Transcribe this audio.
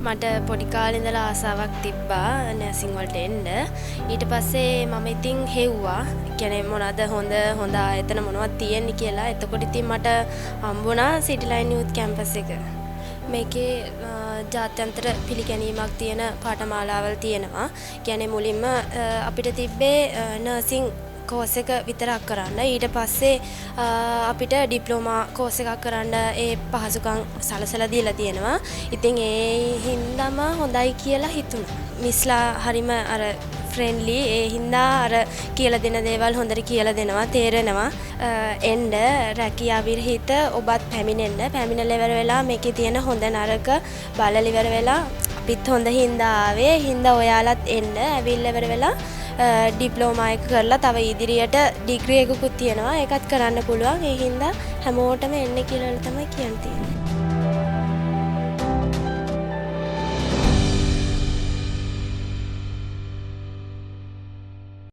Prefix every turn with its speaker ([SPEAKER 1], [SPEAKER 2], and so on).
[SPEAKER 1] මට පොඩි කාලේ ඉඳලා ආසාවක් තිබ්බා නර්සින් වලට එන්න. ඊට පස්සේ මම ඉතින් හෙව්වා. කියන්නේ මොනවාද හොඳ ආයතන මොනවද තියෙන්නේ කියලා. එතකොට ඉතින් මට හම්බුණා සිටි ලයින් යූත් කැම්පස් එක. මේකේ ජාත්‍යන්තර පිළිගැනීමක් තියෙන පාඨමාලාවල් තියෙනවා. කියන්නේ මුලින්ම අපිට තිබ්බේ නර්සින් කෝස් එක විතරක් කරන්න. ඊට පස්සේ අපිට ඩිප්ලෝමා කෝස් එකක් කරන්න ඒ පහසුකම් සලසලා දීලා තියෙනවා. ඉතින් ඒ හින්දාම හොඳයි කියලා හිතුණා. මිස්ලා හරිම අර ෆ්‍රෙන්ඩ්ලි ඒ හින්දා අර කියලා දෙන දේවල් හොඳට කියලා දෙනවා තේරෙනවා. එන්න රැකියා විරහිත ඔබත් පැමිණෙන්න ඉවර වෙලා මේකේ තියෙන හොඳ නරක බලලා ඉවර වෙලා අපිත් හොඳ හින්දා ආවේ. හින්දා ඔයාලත් එන්න ඇවිල්ලා ඉවර වෙලා ඩිප්ලෝමා එක කරලා තව ඉදිරියට ඩිග්‍රී එකකුත් තියෙනවා. ඒකත් කරන්න පුළුවන්. ඒ හින්දා හැමෝටම එන්න කියලා තමයි කියන්න තියෙන්නේ.